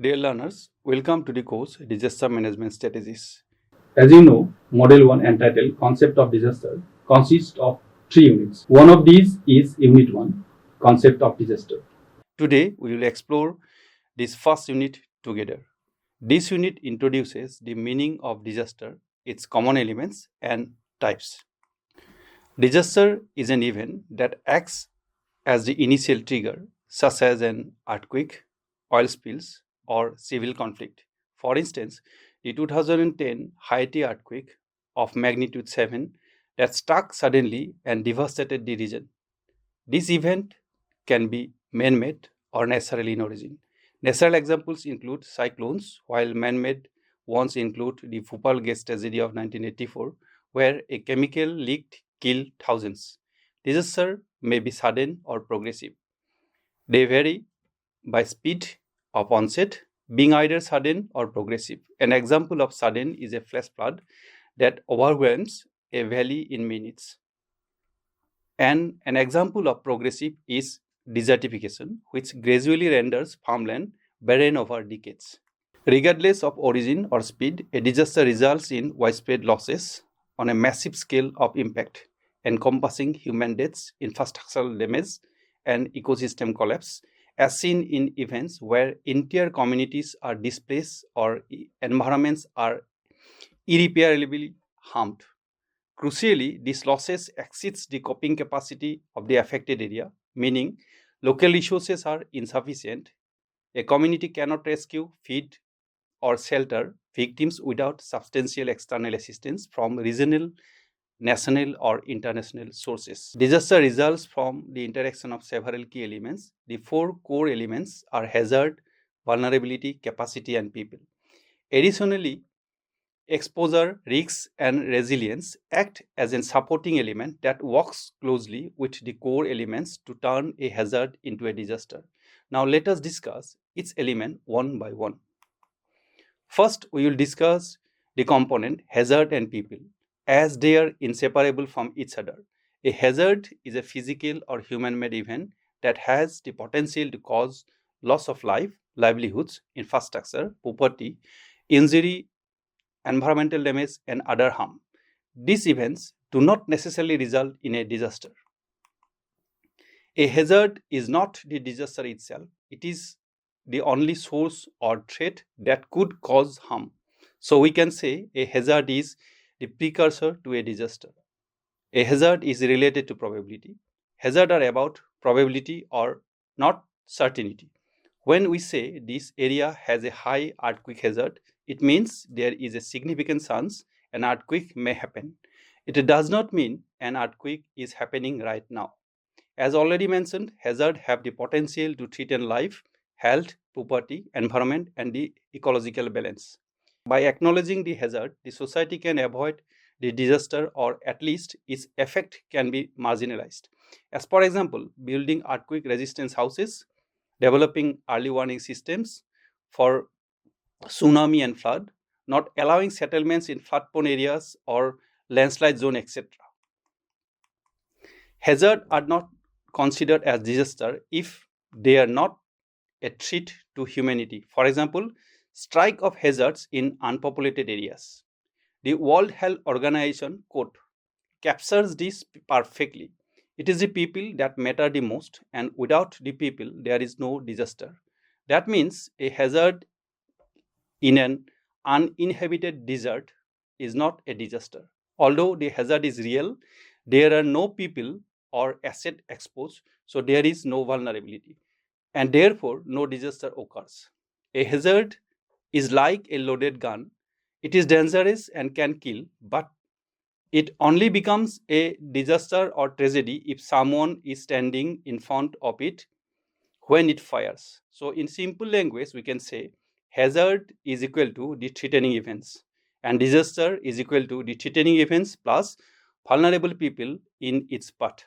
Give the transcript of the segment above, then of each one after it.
Dear learners, welcome to the course Disaster Management Strategies. As you know, Model 1 entitled Concept of Disaster consists of three units. One of these is Unit 1, Concept of Disaster. Today, we will explore this first unit together. This unit introduces the meaning of disaster, its common elements, and types. Disaster is an event that acts as the initial trigger, such as an earthquake, oil spills, or civil conflict. For instance, the 2010 Haiti earthquake of magnitude 7 that struck suddenly and devastated the region. This event can be man made or natural in origin. Natural examples include cyclones, while man made ones include the Bhopal gas tragedy of 1984, where a chemical leak killed thousands. Disaster may be sudden or progressive. They vary by speed of onset, being either sudden or progressive. An example of sudden is a flash flood that overwhelms a valley in minutes. And an example of progressive is desertification, which gradually renders farmland barren over decades. Regardless of origin or speed, a disaster results in widespread losses on a massive scale of impact, encompassing human deaths, infrastructural damage, and ecosystem collapse, as seen in events where entire communities are displaced or environments are irreparably harmed. Crucially, these losses exceeds the coping capacity of the affected area, meaning local resources are insufficient. A community cannot rescue, feed, or shelter victims without substantial external assistance from regional, national, or international sources. Disaster results from the interaction of several key elements. The four core elements are hazard, vulnerability, capacity, and people. Additionally, exposure, risks, and resilience act as a supporting element that works closely with the core elements to turn a hazard into a disaster. Now, let us discuss each element one by one. First, we will discuss the component hazard and people as they are inseparable from each other. A hazard is a physical or human made event that has the potential to cause loss of life, livelihoods, infrastructure, property, injury, environmental damage, and other harm. These events do not necessarily result in a disaster. A hazard is not the disaster itself, it is the only source or threat that could cause harm. So we can say a hazard is the precursor to a disaster. A hazard is related to probability. Hazards are about probability or not certainty. When we say this area has a high earthquake hazard, it means there is a significant chance an earthquake may happen. It does not mean an earthquake is happening right now. As already mentioned, hazards have the potential to threaten life, health, property, environment, and the ecological balance. By acknowledging the hazard, the society can avoid the disaster or at least its effect can be marginalized. As for example, building earthquake resistant houses, developing early warning systems for tsunami and flood, not allowing settlements in flood prone areas or landslide zone, etc. Hazards are not considered as disaster if they are not a threat to humanity. For example, strike of hazards in unpopulated areas. The World Health Organization quote captures this perfectly. It is the people that matter the most, and without the people, there is no disaster. That means a hazard in an uninhabited desert is not a disaster. Although the hazard is real, there are no people or asset exposed, so there is no vulnerability, and therefore no disaster occurs. A hazard is like a loaded gun. It is dangerous and can kill, but it only becomes a disaster or tragedy if someone is standing in front of it when it fires. So, in simple language, we can say hazard is equal to the threatening events, and disaster is equal to the threatening events plus vulnerable people in its path.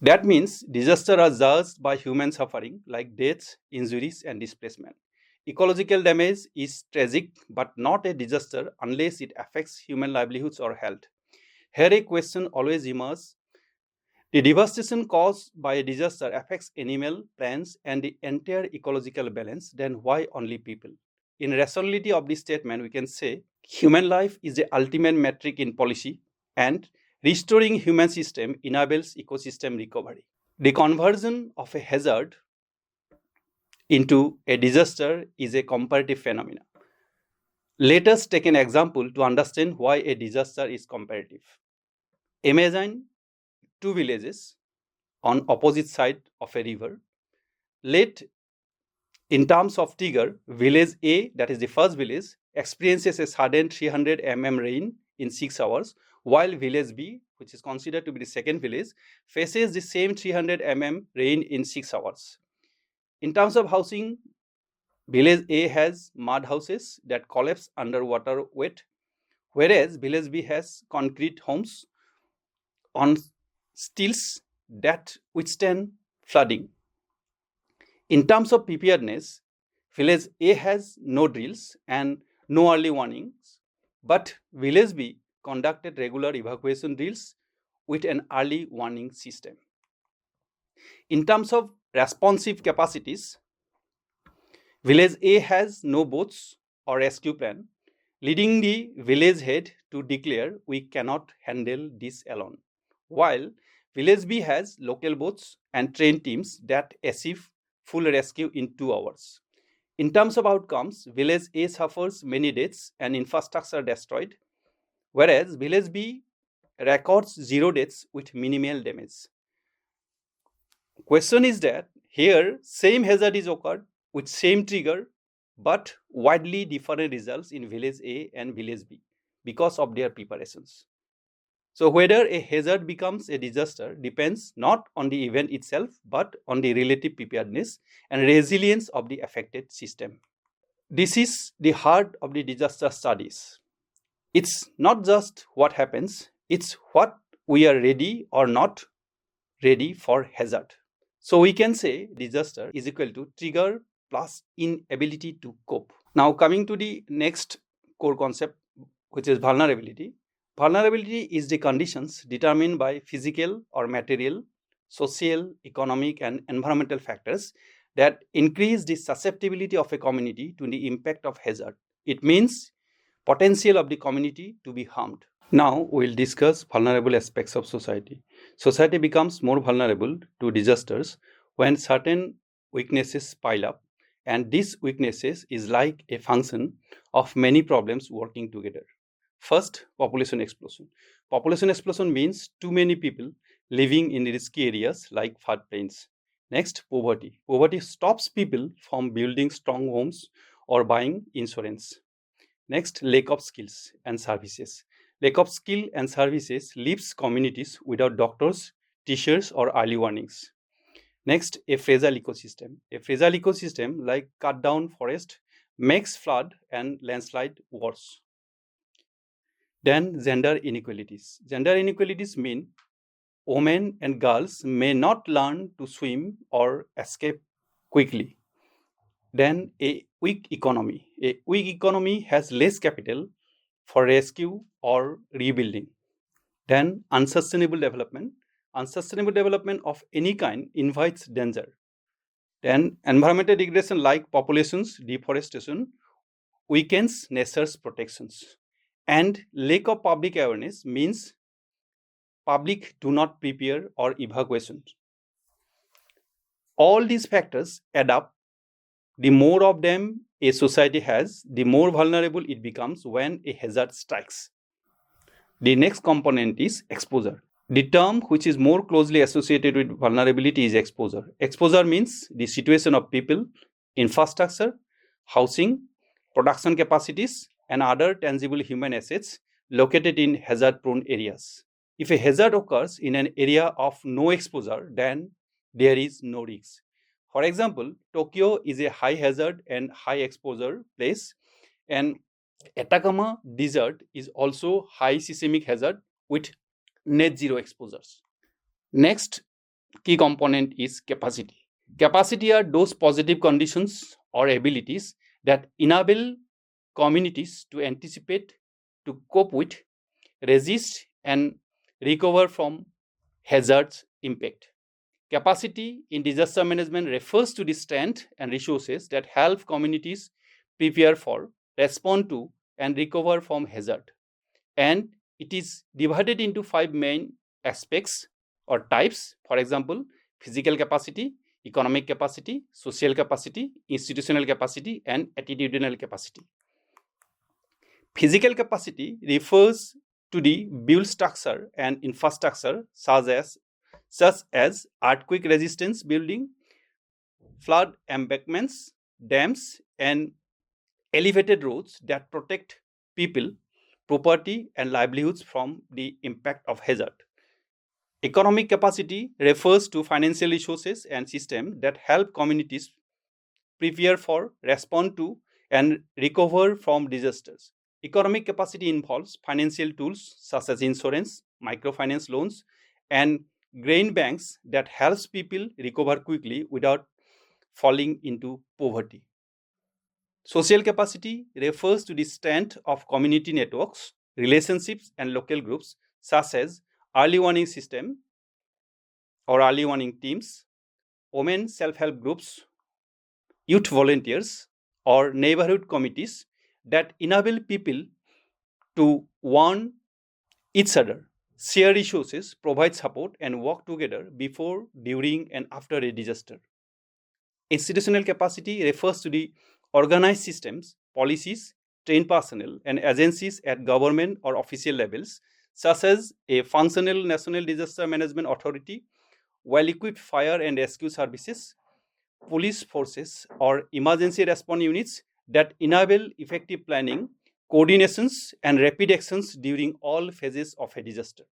That means disasters are caused by human suffering like deaths, injuries, and displacement. Ecological damage is tragic but not a disaster unless it affects human livelihoods or health. Here, a question always emerges: The devastation caused by a disaster affects animal, plants, and the entire ecological balance. Then why only people? In rationality of this statement, we can say human life is the ultimate metric in policy, and restoring human system enables ecosystem recovery. The conversion of a hazard into a disaster is a comparative phenomenon. Let us take an example to understand why a disaster is comparative. Imagine two villages on opposite side of a river. Let, in terms of trigger, village A, that is the first village, experiences a sudden 300 mm rain in 6 hours, while village B, which is considered to be the second village, faces the same 300 mm rain in 6 hours. In terms of housing, village A has mud houses that collapse under water weight, whereas village B has concrete homes on stilts that withstand flooding. In terms of preparedness, village A has no drills and no early warnings, but village B conducted regular evacuation drills with an early warning system. In terms of responsive capacities, village A has no boats or rescue plan, leading the village head to declare we cannot handle this alone, while village B has local boats and trained teams that achieve full rescue in 2 hours. In terms of outcomes, village A suffers many deaths and infrastructure destroyed, whereas village B records 0 deaths with minimal damage. Question is that here same hazard is occurred with same trigger but widely different results in village A and village B because of their preparations. So whether a hazard becomes a disaster depends not on the event itself but on the relative preparedness and resilience of the affected system. This is the heart of the disaster studies. It's not just what happens, it's what we are ready or not ready for hazard. So we can say disaster is equal to trigger plus inability to cope. Now coming to the next core concept, which is vulnerability. Vulnerability is the conditions determined by physical or material, social, economic, and environmental factors that increase the susceptibility of a community to the impact of hazard. It means potential of the community to be harmed. Now we'll discuss vulnerable aspects of society. Society becomes more vulnerable to disasters when certain weaknesses pile up, and these weaknesses is like a function of many problems working together. First, population explosion. Population explosion means too many people living in risky areas like floodplains. Next, poverty. Poverty stops people from building strong homes or buying insurance. Next, lack of skills and services. Lack of skill and services leaves communities without doctors, teachers, or early warnings. Next, a fragile ecosystem. A fragile ecosystem like cut down forest makes flood and landslide worse. Then gender inequalities. Gender inequalities mean women and girls may not learn to swim or escape quickly. Then a weak economy. A weak economy has less capital for rescue or rebuilding. Then unsustainable development. Unsustainable development of any kind invites danger. Then environmental degradation like populations, deforestation weakens nature's protections. And lack of public awareness means public do not prepare or evacuation. All these factors add up. The more of them a society has, the more vulnerable it becomes when a hazard strikes. The next component is exposure. The term which is more closely associated with vulnerability is exposure. Exposure means the situation of people, infrastructure, housing, production capacities, and other tangible human assets located in hazard-prone areas. If a hazard occurs in an area of no exposure, then there is no risk. For example, Tokyo is a high hazard and high exposure place, and Atacama Desert is also high seismic hazard with net zero exposures. Next key component is capacity. Capacity are those positive conditions or abilities that enable communities to anticipate, to cope with, resist, and recover from hazards impact. Capacity in disaster management refers to the strength and resources that help communities prepare for, respond to, and recover from hazard. And it is divided into 5 main aspects or types. For example, physical capacity, economic capacity, social capacity, institutional capacity, and attitudinal capacity. Physical capacity refers to the build structure and infrastructure such as earthquake resistance building, flood embankments, dams, and elevated roads that protect people, property, and livelihoods from the impact of hazard. Economic capacity refers to financial resources and systems that help communities prepare for, respond to, and recover from disasters. Economic capacity involves financial tools such as insurance, microfinance loans, and grain banks that helps people recover quickly without falling into poverty. Social capacity refers to the strength of community networks, relationships, and local groups such as early warning system or early warning teams, women self-help groups, youth volunteers, or neighborhood committees that enable people to warn each other, share resources, provide support, and work together before, during, and after a disaster. Institutional capacity refers to the organized systems, policies, trained personnel, and agencies at government or official levels, such as a functional National Disaster Management Authority, well-equipped fire and rescue services, police forces, or emergency response units that enable effective planning, coordinations, and rapid actions during all phases of a disaster.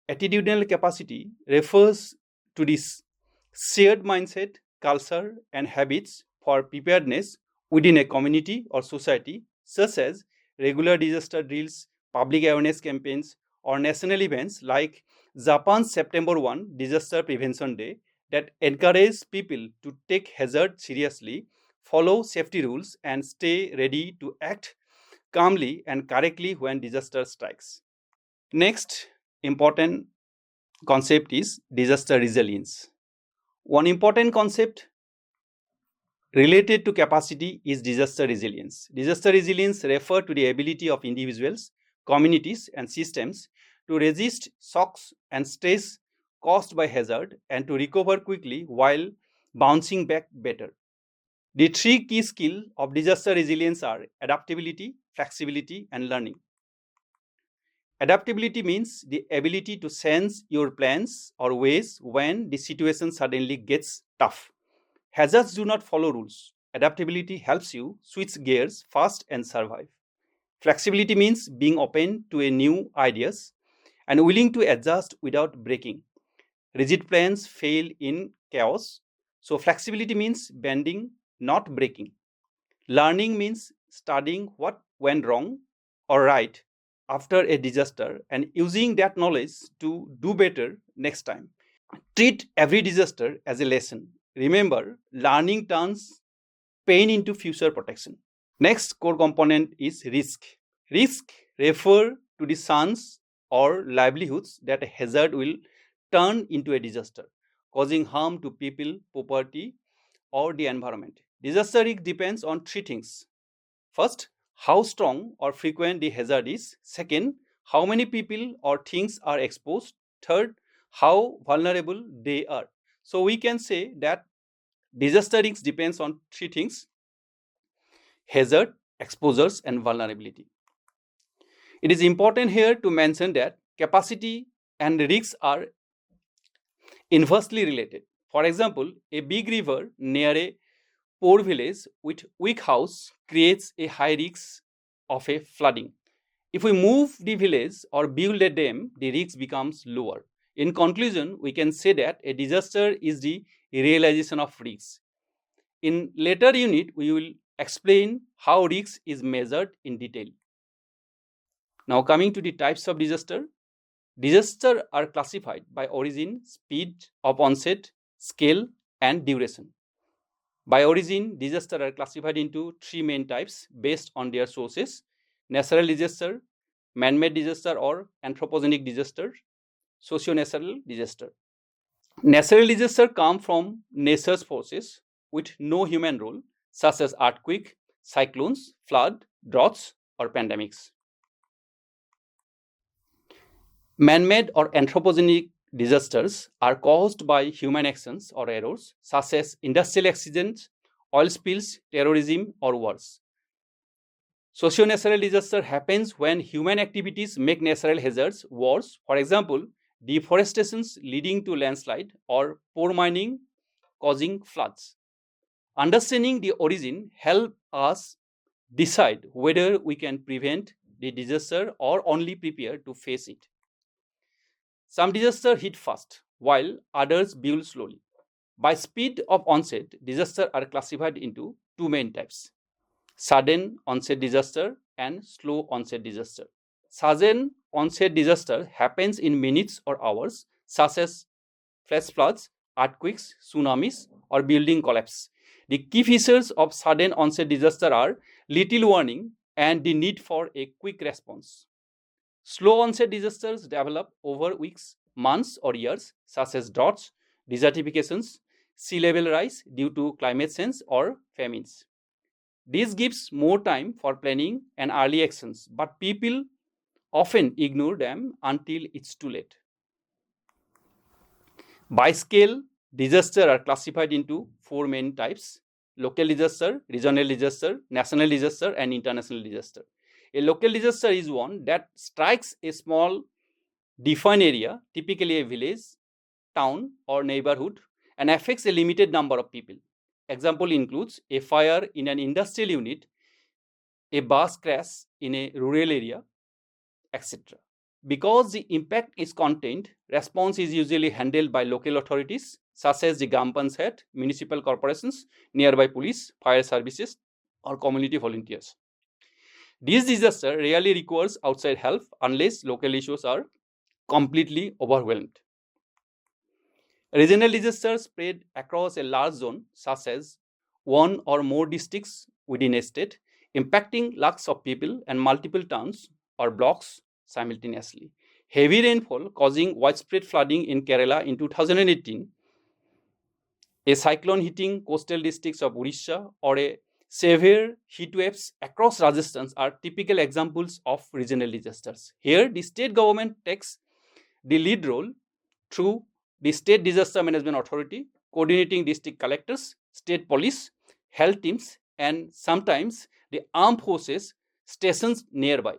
Attitudinal capacity refers to this shared mindset, culture, and habits for preparedness within a community or society, such as regular disaster drills, public awareness campaigns, or national events like Japan's September 1 Disaster Prevention Day that encourage people to take hazard seriously, follow safety rules, and stay ready to act calmly and correctly when disaster strikes. Next important concept is disaster resilience. One important concept related to capacity is disaster resilience. Disaster resilience refers to the ability of individuals, communities, and systems to resist shocks and stress caused by hazard and to recover quickly while bouncing back better. The 3 key skills of disaster resilience are adaptability, flexibility, and learning. Adaptability means the ability to sense your plans or ways when the situation suddenly gets tough. Hazards do not follow rules. Adaptability helps you switch gears fast and survive. Flexibility means being open to a new ideas and willing to adjust without breaking. Rigid plans fail in chaos. So flexibility means bending, not breaking. Learning means studying what went wrong or right after a disaster and using that knowledge to do better next time. Treat every disaster as a lesson. Remember, learning turns pain into future protection. Next core component is risk. Risk refer to the chance or livelihoods that a hazard will turn into a disaster, causing harm to people, property, or the environment. Disaster risk depends on 3 things. First, how strong or frequent the hazard is. Second, how many people or things are exposed. Third, how vulnerable they are. So we can say that disaster risk depends on 3 things: hazard, exposures, and vulnerability. It is important here to mention that capacity and risks are inversely related. For example, a big river near a poor village with weak house creates a high risk of a flooding. If we move the village or build a dam, the risk becomes lower. In conclusion, we can say that a disaster is the realization of risks. In later unit, we will explain how risk is measured in detail. Now coming to the types of disaster. Disasters are classified by origin, speed of onset, scale, and duration. By origin, disasters are classified into 3 main types based on their sources: natural disaster, man-made disaster, or anthropogenic disaster. socio-natural disaster. Natural disasters come from nature's forces with no human role, such as earthquake, cyclones, flood, droughts, or pandemics. Man-made or anthropogenic disasters are caused by human actions or errors, such as industrial accidents, oil spills, terrorism, or wars. Socio-natural disaster happens when human activities make natural hazards worse. For example, deforestation leading to landslide or poor mining causing floods. Understanding the origin help us decide whether we can prevent the disaster or only prepare to face it. Some disasters hit fast, while others build slowly. By speed of onset, disasters are classified into two main types: sudden onset disaster and slow onset disaster. Sudden onset disaster happens in minutes or hours, such as flash floods, earthquakes, tsunamis, or building collapse. The key features of sudden onset disaster are little warning and the need for a quick response. Slow onset disasters develop over weeks, months, or years, such as droughts, desertifications, sea level rise due to climate change, or famines. This gives more time for planning and early actions, but people often ignore them until it's too late. By scale, disasters are classified into four main types: local disaster, regional disaster, national disaster, and international disaster. A local disaster is one that strikes a small defined area, typically a village, town, or neighborhood, and affects a limited number of people. Example includes a fire in an industrial unit, a bus crash in a rural area, etc. Because the impact is contained, response is usually handled by local authorities such as the Gram Panchayat, municipal corporations, nearby police, fire services, or community volunteers. This disaster rarely requires outside help unless local issues are completely overwhelmed. Regional disasters spread across a large zone, such as one or more districts within a state, impacting lakhs of people and multiple towns or blocks simultaneously. Heavy rainfall causing widespread flooding in Kerala in 2018, a cyclone hitting coastal districts of Odisha, or a severe heat waves across Rajasthan are typical examples of regional disasters. Here, the state government takes the lead role through the State Disaster Management Authority, coordinating district collectors, state police, health teams, and sometimes the armed forces stations nearby.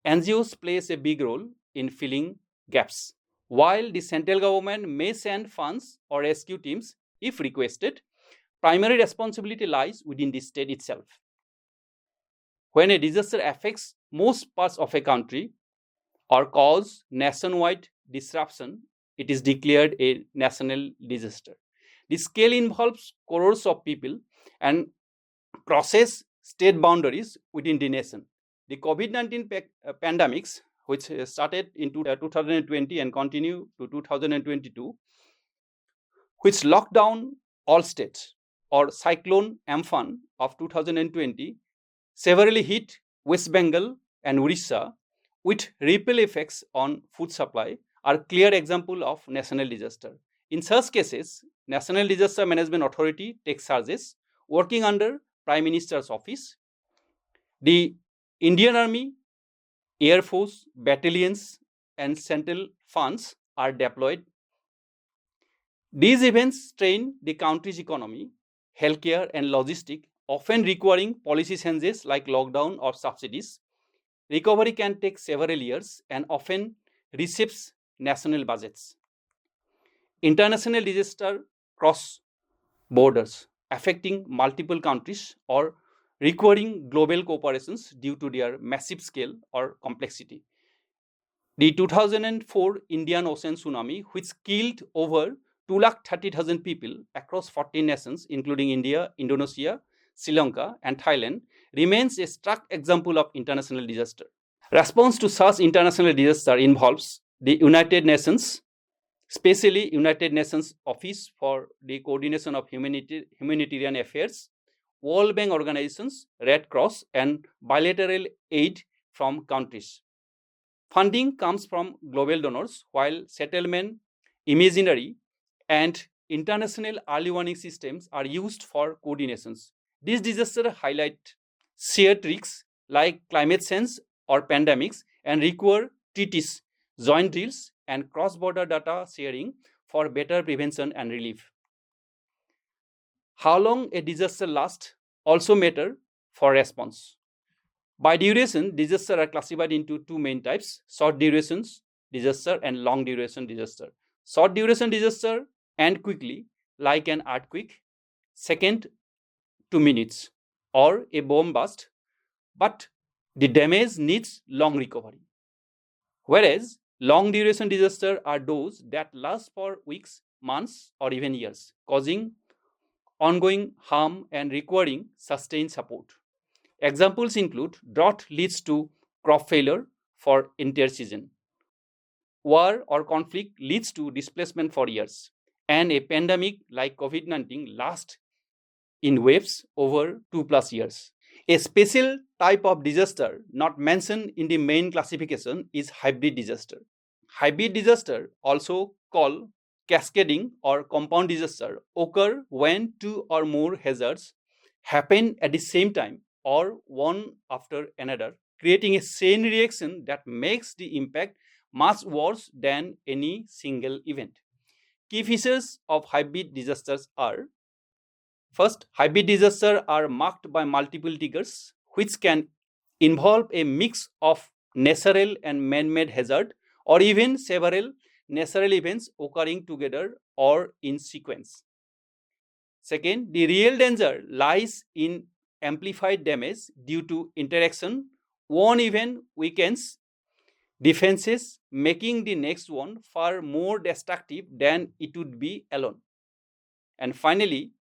NGOs plays a big role in filling gaps. While the central government may send funds or rescue teams if requested, primary responsibility lies within the state itself. When a disaster affects most parts of a country or cause nationwide disruption, it is declared a national disaster. The scale involves crores of people and crosses state boundaries within the nation. The COVID-19 pandemics, which started in 2020 and continued to 2022, which locked down all states, or Cyclone Amphan of 2020, severely hit West Bengal and Odisha with ripple effects on food supply, are clear example of national disaster. In such cases, National Disaster Management Authority takes charges, working under Prime Minister's office. The Indian Army, Air Force, battalions, and central funds are deployed. These events strain the country's economy, healthcare, and logistics, often requiring policy changes like lockdown or subsidies. Recovery can take several years and often reshapes national budgets. International disasters cross borders, affecting multiple countries or requiring global cooperations due to their massive scale or complexity. The 2004 Indian Ocean tsunami, which killed over 230,000 people across 14 nations, including India, Indonesia, Sri Lanka, and Thailand, remains a stark example of international disaster. Response to such international disaster involves the United Nations, especially United Nations Office for the Coordination of Humanitarian Affairs, World Bank organizations, Red Cross, and bilateral aid from countries. Funding comes from global donors, while settlement, imaginary, and international early warning systems are used for coordinations. These disasters highlight shared risks like climate change or pandemics and require treaties, joint drills, and cross-border data sharing for better prevention and relief. How long a disaster lasts also matter for response. By duration, disasters are classified into two main types: short duration disaster and long duration disaster. Short duration disaster end quickly, like an earthquake, second 2 minutes, or a bomb blast, but the damage needs long recovery. Whereas long duration disasters are those that last for weeks, months, or even years, causing ongoing harm and requiring sustained support. Examples include drought leads to crop failure for entire season. War or conflict leads to displacement for years. And a pandemic like COVID-19 lasts in waves over 2+ years. A special type of disaster not mentioned in the main classification is hybrid disaster. Hybrid disaster, also called cascading or compound disaster, occur when two or more hazards happen at the same time or one after another, creating a chain reaction that makes the impact much worse than any single event. Key features of hybrid disasters are: first, hybrid disasters are marked by multiple triggers, which can involve a mix of natural and man-made hazard, or even several natural events occurring together or in sequence. Second, the real danger lies in amplified damage due to interaction. One event weakens defenses, making the next one far more destructive than it would be alone. And finally,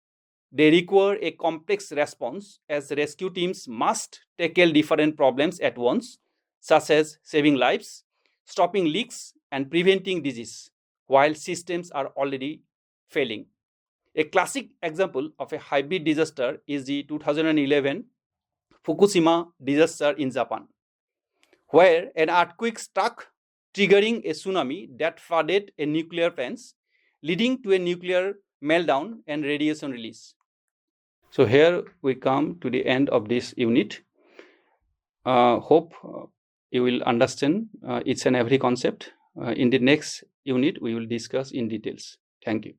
they require a complex response, as rescue teams must tackle different problems at once, such as saving lives, stopping leaks, and preventing disease, while systems are already failing. A classic example of a hybrid disaster is the 2011 Fukushima disaster in Japan, where an earthquake struck, triggering a tsunami that flooded a nuclear plant, leading to a nuclear meltdown and radiation release. So here we come to the end of this unit. Hope you will understand each and every concept. In the next unit, we will discuss in details. Thank you.